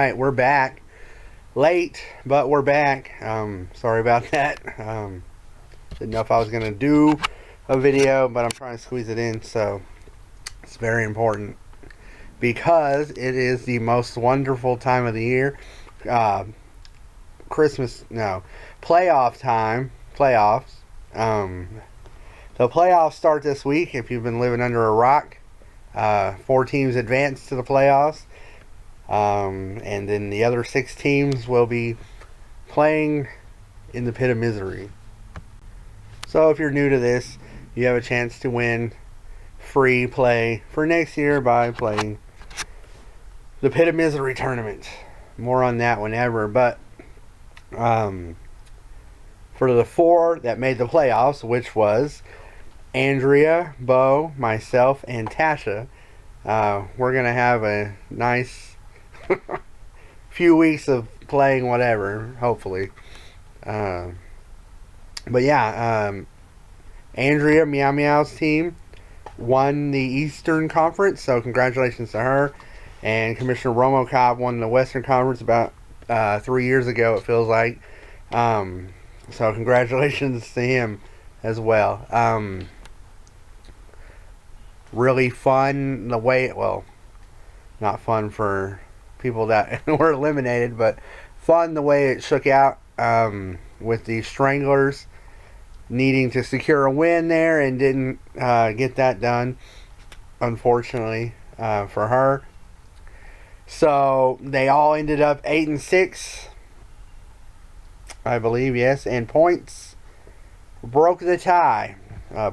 Alright, we're back. Late, but we're back. Sorry about that. Didn't know if I was going to do a video, but I'm trying to squeeze it in, so it's very important. Because it is the most wonderful time of the year. Playoff time. Playoffs. The playoffs start this week if you've been living under a rock. 4 teams advance to the playoffs. And then the other 6 teams will be playing in the pit of misery. So if you're new to this, you have a chance to win free play for next year by playing the pit of misery tournament. More on that whenever. But for the 4 that made the playoffs, which was Andrea, Bo, myself, and Tasha, we're going to have a nice few weeks of playing whatever, hopefully. But yeah, Andrea Meow Meow's team won the Eastern Conference, so congratulations to her. And Commissioner Romocop won the Western Conference about 3 years ago, it feels like. So congratulations to him as well. Really fun the way, well, not fun for people that were eliminated, but fun the way it shook out, with the Stranglers needing to secure a win there and didn't get that done, unfortunately, for her. So they all ended up 8-6, I believe, yes, and points broke the tie.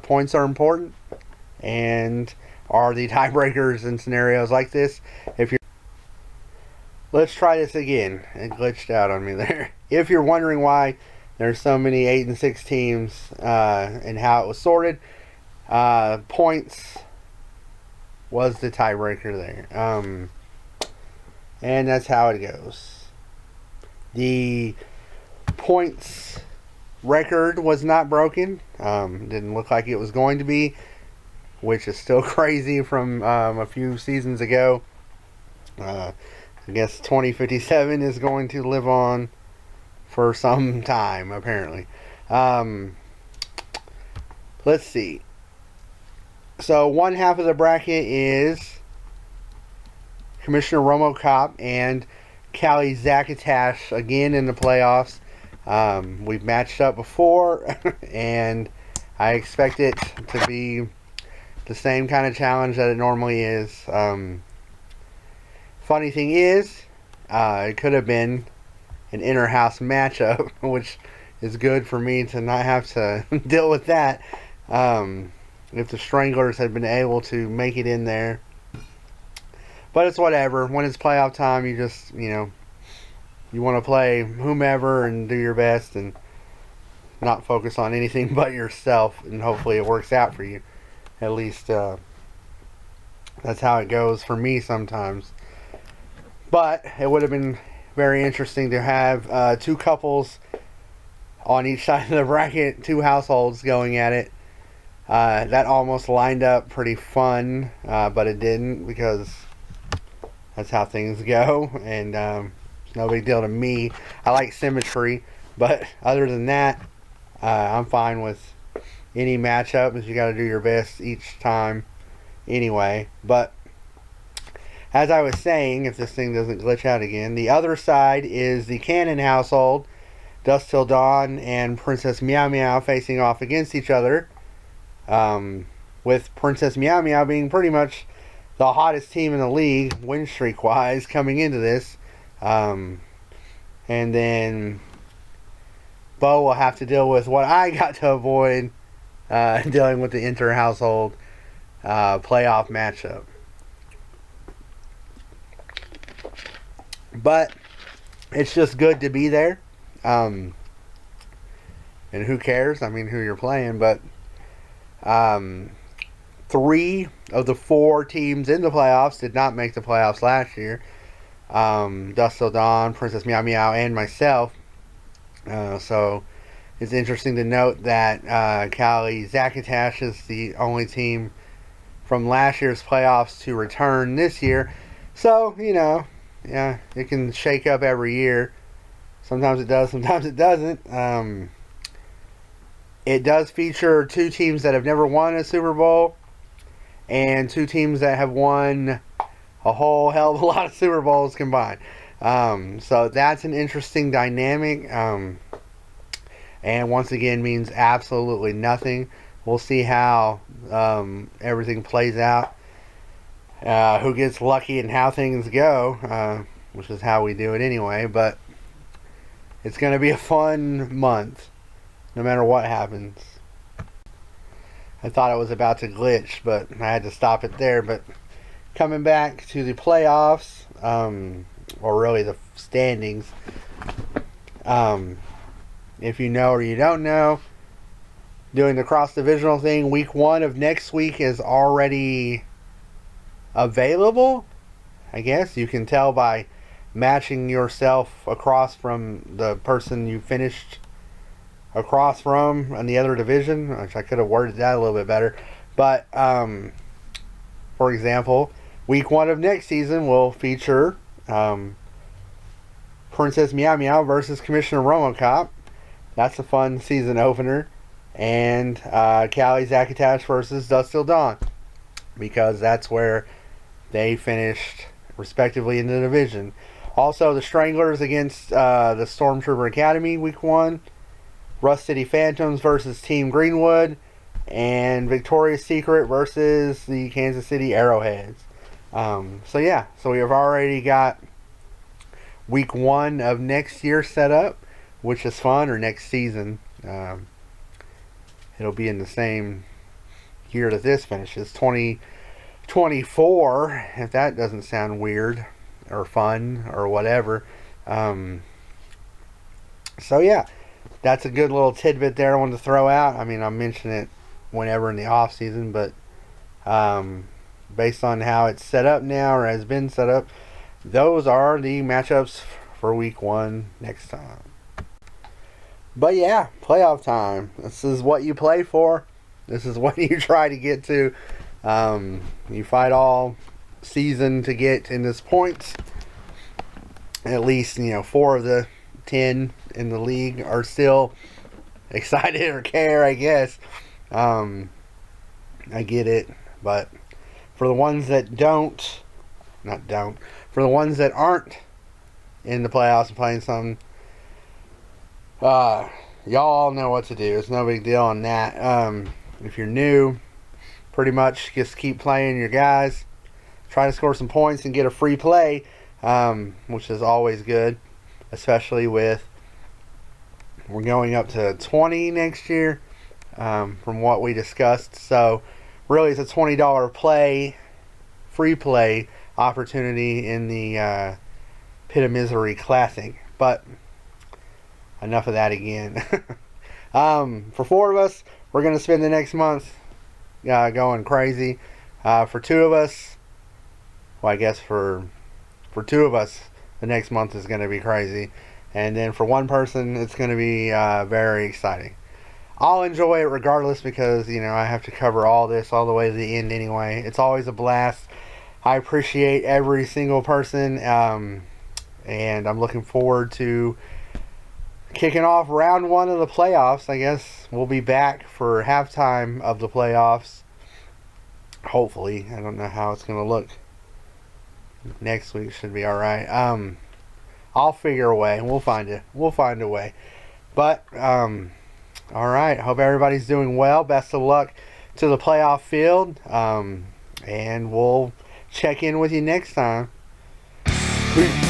Points are important and are the tiebreakers in scenarios like this. Let's try this again. It glitched out on me there. If you're wondering why there's so many 8-6 teams and how it was sorted, points was the tiebreaker there. And that's how it goes. The points record was not broken. Didn't look like it was going to be, which is still crazy from a few seasons ago. I guess 2057 is going to live on for some time, apparently. Let's see. So one half of the bracket is Commissioner Romocop and Callie Zakatash again in the playoffs. We've matched up before, and I expect it to be the same kind of challenge that it normally is. Funny thing is, it could have been an inter-house matchup, which is good for me to not have to deal with that. If the Stranglers had been able to make it in there. But it's whatever. When it's playoff time, you just, you want to play whomever and do your best and not focus on anything but yourself, and hopefully it works out for you. At least that's how it goes for me sometimes. But it would have been very interesting to have 2 couples on each side of the bracket, 2 households going at it. That almost lined up pretty fun, but it didn't, because that's how things go, and it's no big deal to me. I like symmetry, but other than that, I'm fine with any matchup, because you got to do your best each time anyway. But as I was saying, if this thing doesn't glitch out again, the other side is the Cannon household, Dusk Till Dawn and Princess Meow Meow facing off against each other, with Princess Meow Meow being pretty much the hottest team in the league, win streak wise, coming into this. And then Bo will have to deal with what I got to avoid, dealing with the inter-household playoff matchup. But it's just good to be there. And who cares? I mean, who you're playing. But 3 of the 4 teams in the playoffs did not make the playoffs last year. Dusk Till Dawn, Princess Meow Meow, and myself. So it's interesting to note that Callie Zakatash is the only team from last year's playoffs to return this year. So, Yeah, it can shake up every year. Sometimes it does, sometimes it doesn't. It does feature two teams that have never won a Super Bowl and two teams that have won a whole hell of a lot of Super Bowls combined. So that's an interesting dynamic. And once again, means absolutely nothing. We'll see how everything plays out. Who gets lucky and how things go, which is how we do it anyway. But it's going to be a fun month, no matter what happens. I thought I was about to glitch, but I had to stop it there. But coming back to the playoffs, or really the standings, if you know or you don't know, doing the cross-divisional thing, week 1 of next week is already available. I guess you can tell by matching yourself across from the person you finished across from in the other division, which I could have worded that a little bit better. But, for example, week 1 of next season will feature Princess Meow Meow versus Commissioner Romocop. That's a fun season opener. And Callie Zakatash versus Dust Till Dawn, because that's where they finished respectively in the division. Also, the Stranglers against the Stormtrooper Academy week 1. Rust City Phantoms versus Team Greenwood. And Victoria's Secret versus the Kansas City Arrowheads. So yeah, so we have already got week 1 of next year set up, which is fun, or next season. It'll be in the same year that this finishes, 2024, if that doesn't sound weird or fun or whatever. So yeah, that's a good little tidbit there I wanted to throw out. I mean, I'll mention it whenever in the off season, but based on how it's set up now, or has been set up, those are the matchups for week 1 next time. But yeah, playoff time. This is what you play for. This is what you try to get to. You fight all season to get in this points. At least, 4 of the 10 in the league are still excited or care, I guess. I get it. But for the ones that for the ones that aren't in the playoffs and playing something, y'all know what to do. It's no big deal on that. If you're new, pretty much just keep playing your guys. Try to score some points and get a free play, which is always good, especially with we're going up to 20 next year, from what we discussed. So really it's a $20 free play opportunity in the Pit of Misery Classic. But enough of that again. For 4 of us, we're going to spend the next month going crazy. For 2 of us, well, I guess for 2 of us, the next month is going to be crazy. And then for 1 person, it's going to be very exciting. I'll enjoy it regardless, because, I have to cover all this all the way to the end anyway. It's always a blast. I appreciate every single person, and I'm looking forward to kicking off round 1 of the playoffs. I guess we'll be back for halftime of the playoffs. Hopefully. I don't know how it's going to look. Next week should be alright. I'll figure a way. We'll find a way. But, alright. Hope everybody's doing well. Best of luck to the playoff field. And we'll check in with you next time. Peace.